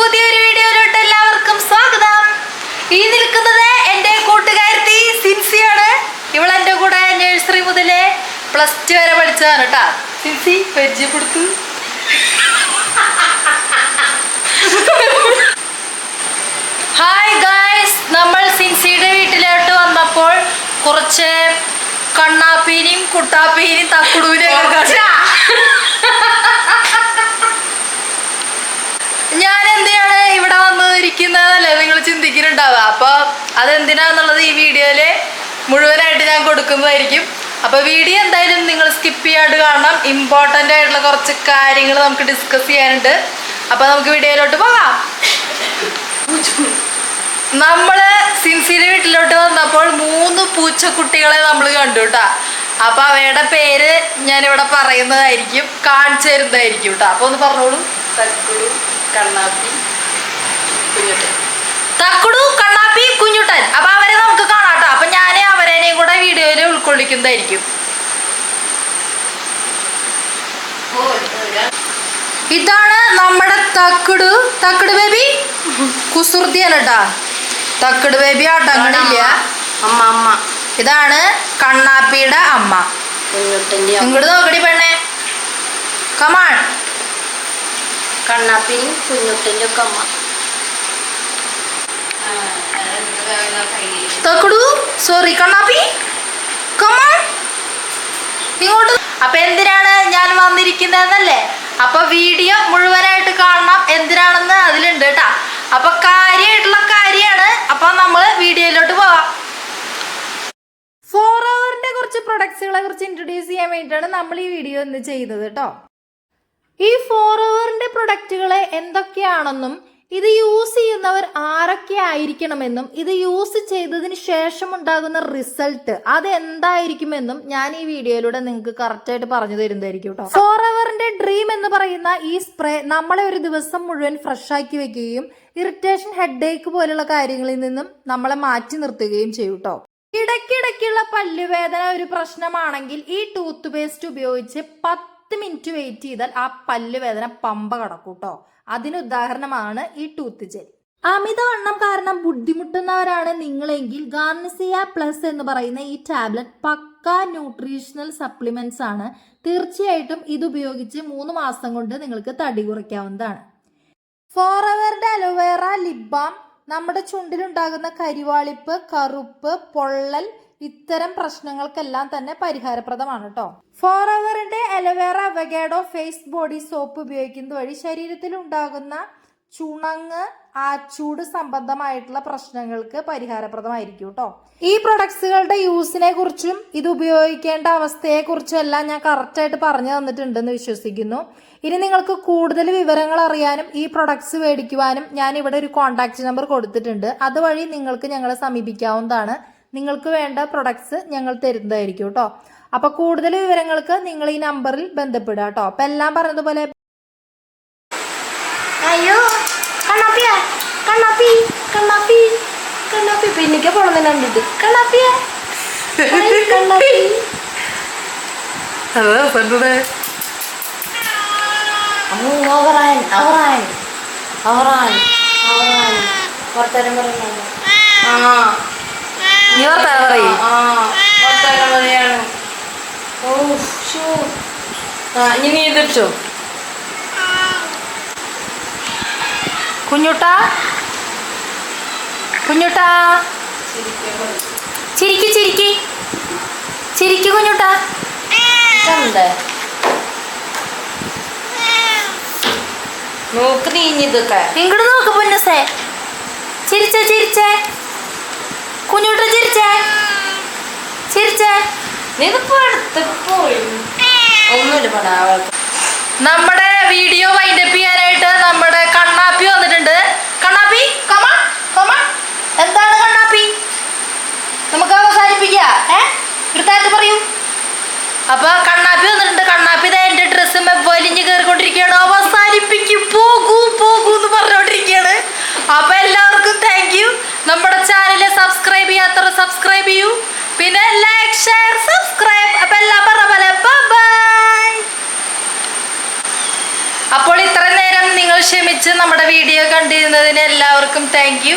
പുതിയൊരു വീഡിയോയിലോട്ട് എല്ലാവർക്കും സ്വാഗതം. ഈ നിൽക്കുന്നത് എൻ്റെ കൂട്ടുകാരത്തി സിൻസിയാണ്. ഇവളെൻ്റെ കൂടെ നഴ്സറി മുതലേ +2 വരെ പഠിച്ചതാണ് കേട്ടാ. സിൻസി പരിചയപ്പെടുത്തു. ഹായ് ഗായ്സ്, നമ്മൾ സിൻസിയുടെ വീട്ടിലോട്ട് വന്നപ്പോൾ കുറച്ച് കണ്ണാപ്പീനും കുട്ടാപ്പീനും തക്കുടൂനെയൊക്കെ ഞാൻ എന്തിനാണ് ഇവിടെ വന്നിരിക്കുന്നതല്ലേ നിങ്ങൾ ചിന്തിക്കുന്നുണ്ടാവുക. അപ്പോൾ അതെന്തിനാന്നുള്ളത് ഈ വീഡിയോയില് മുഴുവനായിട്ട് ഞാൻ കൊടുക്കുന്നതായിരിക്കും. അപ്പോൾ വീഡിയോ എന്തായാലും നിങ്ങൾ സ്കിപ്പ് ചെയ്യാണ്ട് കാണണം. ഇമ്പോർട്ടൻ്റ് ആയിട്ടുള്ള കുറച്ച് കാര്യങ്ങൾ നമുക്ക് ഡിസ്കസ് ചെയ്യാനുണ്ട്. അപ്പോൾ നമുക്ക് വീഡിയോയിലോട്ട് പോകാം. നമ്മൾ സിൻസിയുടെ വീട്ടിലോട്ട് വന്നപ്പോൾ 3 പൂച്ചക്കുട്ടികളെ നമ്മൾ കണ്ടു കേട്ടോ. അപ്പോൾ അവയുടെ പേര് ഞാനിവിടെ പറയുന്നതായിരിക്കും, കാണിച്ചു തരുന്നതായിരിക്കും കേട്ടോ. അപ്പോൾ ഒന്ന് പറഞ്ഞോളൂ. തക്കുടു, കണ്ണാപ്പി, കുഞ്ഞുട്ടൻ. തക്കുടു, കണ്ണാപ്പി, കുഞ്ഞുട്ടൻ. അപ്പോൾ അവരെ നമുക്ക് കാണാം കേട്ടോ. അപ്പം ഞാൻ അവരേനെയും കൂടെ വീഡിയോയിൽ ഉൾക്കൊള്ളിക്കുന്നതായിരിക്കും. ഇതാണ് നമ്മുടെ തക്കുടു. തക്കുടു ബേബി കുസൃതിയാണ് കേട്ടോ. തക്കുടു ബേബി അടങ്ങണില്ല. അമ്മ. ഇതാണ് കണ്ണാപ്പിയുടെ അമ്മ. ഇങ്ങോട്ട് നോക്കടി പെണ്ണെ, കമാൺ. കണ്ണാപ്പിയും കുഞ്ഞുട്ടൻ്റെ ഒക്കെ അമ്മ. തക്കുടു, സോറി കണ്ണാപ്പി, കമാൺ ഇങ്ങോട്ട്. അപ്പൊ എന്തിനാണ് ഞാൻ വന്നിരിക്കുന്നതെന്നല്ലേ? അപ്പൊ വീഡിയോ മുഴുവനായിട്ട് കാണണം. എന്തിനാണെന്ന് അതിലുണ്ട് കേട്ടാ. അപ്പൊ കാര്യമായിട്ടുള്ള കാര്യമാണ്. അപ്പൊ നമ്മള് വീഡിയോയിലോട്ട് പോവാം. ഫോറവറിന്റെ കുറച്ച് പ്രൊഡക്ട്സുകളെ കുറിച്ച് ഇൻട്രൊഡ്യൂസ് ചെയ്യാൻ വേണ്ടിയിട്ടാണ് നമ്മൾ ഈ വീഡിയോ ഇന്ന് ചെയ്തത് കേട്ടോ. ഈ ഫോറവറിന്റെ പ്രൊഡക്റ്റുകളെ എന്തൊക്കെയാണെന്നും ഇത് യൂസ് ചെയ്യുന്നവർ ആരൊക്കെ ആയിരിക്കണമെന്നും ഇത് യൂസ് ചെയ്തതിന് ശേഷം ഉണ്ടാകുന്ന റിസൾട്ട് അത് എന്തായിരിക്കുമെന്നും ഞാൻ ഈ വീഡിയോയിലൂടെ നിങ്ങൾക്ക് കറക്റ്റായിട്ട് പറഞ്ഞു തരുന്നതായിരിക്കും കേട്ടോ. ഫോറവറിന്റെ ഡ്രീം എന്ന് പറയുന്ന ഈ സ്പ്രേ നമ്മളെ ഒരു ദിവസം മുഴുവൻ ഫ്രഷ് ആക്കി വെക്കുകയും ഇറിറ്റേഷൻ, ഹെഡേക്ക് പോലുള്ള കാര്യങ്ങളിൽ നിന്നും നമ്മളെ മാറ്റി നിർത്തുകയും ചെയ്യും കേട്ടോ. ഇടയ്ക്കിടയ്ക്കുള്ള പല്ലുവേദന ഒരു പ്രശ്നമാണെങ്കിൽ ഈ ടൂത്ത് പേസ്റ്റ് ഉപയോഗിച്ച് 10 മിനിറ്റ് വെയിറ്റ് ചെയ്താൽ ആ പല്ലുവേദന പമ്പ കടക്കും കേട്ടോ. അതിന് ഉദാഹരണമാണ് ഈ ടൂത്ത് ജെൽ. അമിതവണ്ണം കാരണം ബുദ്ധിമുട്ടുന്നവരാണ് നിങ്ങളെങ്കിൽ ഗാർണിസിയ പ്ലസ് എന്ന് പറയുന്ന ഈ ടാബ്ലറ്റ് പക്ക ന്യൂട്രീഷണൽ സപ്ലിമെന്റ്സ് ആണ്. തീർച്ചയായിട്ടും ഇത് ഉപയോഗിച്ച് 3 മാസം കൊണ്ട് നിങ്ങൾക്ക് തടി കുറയ്ക്കാവുന്നതാണ്. ഫോറവറിന്റെ അലോവേറ ലിപ് ബാം നമ്മുടെ ചുണ്ടിലുണ്ടാകുന്ന കരിവാളിപ്പ്, കറുപ്പ്, പൊള്ളൽ ഇത്തരം പ്രശ്നങ്ങൾക്കെല്ലാം തന്നെ പരിഹാരപ്രദമാണ് കേട്ടോ. ഫോറവറിന്റെ aloe vera avocado face body soap ഉപയോഗിക്കുന്നത് വഴി ശരീരത്തിൽ ഉണ്ടാകുന്ന ചുണങ്ങ്, ആച്ചൂട് സംബന്ധമായിട്ടുള്ള പ്രശ്നങ്ങൾക്ക് പരിഹാരപ്രദമായിരിക്കും കേട്ടോ. ഈ പ്രൊഡക്ട്സുകളുടെ യൂസിനെ കുറിച്ചും ഇത് ഉപയോഗിക്കേണ്ട അവസ്ഥയെ കുറിച്ചും എല്ലാം ഞാൻ കറക്റ്റായിട്ട് പറഞ്ഞു തന്നിട്ടുണ്ടെന്ന് വിശ്വസിക്കുന്നു. ഇനി നിങ്ങൾക്ക് കൂടുതൽ വിവരങ്ങൾ അറിയാനും ഈ പ്രൊഡക്ട്സ് മേടിക്കുവാനും ഞാൻ ഇവിടെ ഒരു കോൺടാക്ട് നമ്പർ കൊടുത്തിട്ടുണ്ട്. അതുവഴി നിങ്ങൾക്ക് ഞങ്ങളെ സമീപിക്കാവുന്നതാണ്. നിങ്ങൾക്ക് വേണ്ട പ്രൊഡക്ട്സ് ഞങ്ങൾ തരുന്നതായിരിക്കും കേട്ടോ. അപ്പൊ കൂടുതൽ വിവരങ്ങൾക്ക് നിങ്ങൾ ഈ നമ്പറിൽ ബന്ധപ്പെടുക കേട്ടോ. അപ്പൊ എല്ലാം പറഞ്ഞതുപോലെ. അയ്യോ കണ്ണാപ്പിയാ, കണ്ണാപ്പി കണ്ണാപ്പി കണ്ണാപ്പി പിന്നിക്ക് പോണെന്ന് കണ്ടിട്ട് കണ്ണാപ്പിയാ കണ്ണാപ്പി. വർത്തരം പറയുന്നുണ്ട്. ഇനി എതിർച്ചോ കുഞ്ഞുട്ടാ, കുഞ്ഞുട്ടാ ചിരിക്ക് ചിരിക്ക് ചിരിക്ക് കുഞ്ഞുട്ടാ. നോക്ക് നീഞ്ഞിതൊക്കെ ഇങ്ങോട്ട് നോക്ക് പൊന്നസേ. ചിരിച്ചേ ചിരിച്ചേ കുഞ്ഞുട്ട, ചിരിച്ചേ ചിരിച്ചേ. ഒന്നുമില്ല പടാവ. നമ്മുടെ വീഡിയോ വൈൻഡപ്പ് ചെയ്യാനായിട്ട് നമ്മുടെ കണ്ണാപ്പി വന്നിട്ടുണ്ട്. കണ്ണാപ്പി കമാൺ കമാൺ. എന്താണ് കണ്ണാപ്പി? നമുക്ക് അവസാനിപ്പിക്കാം. എടുത്തായിട്ട് പറയൂ. അപ്പൊ കണ്ണാപ്പി വന്നിട്ടുണ്ട്. കണ്ണാപ്പി എന്റെ ഡ്രസ്സ് വലിഞ്ഞ് കയറിക്കൊണ്ടിരിക്കുകയാണ്. അവസാനിപ്പിക്കും, പോകൂ പോകൂ എന്ന് പറഞ്ഞോണ്ടിരിക്കുകയാണ്. അപ്പൊ എല്ലാവർക്കും താങ്ക് യു. നമ്മുടെ ചാനല് സബ്സ്ക്രൈബ് ചെയ്യാത്തവർ സബ്സ്ക്രൈബ് ചെയ്യൂ. പിന്നെ ലൈക്ക്, ഷെയർ, സബ്സ്ക്രൈബ്. അപ്പൊ എല്ലാം പറഞ്ഞ പോലെ ബൈ. അപ്പോൾ ഇത്ര നേരം നിങ്ങൾ ക്ഷമിച്ച് നമ്മുടെ വീഡിയോ കണ്ടിരുന്നതിന് എല്ലാവർക്കും താങ്ക് യു.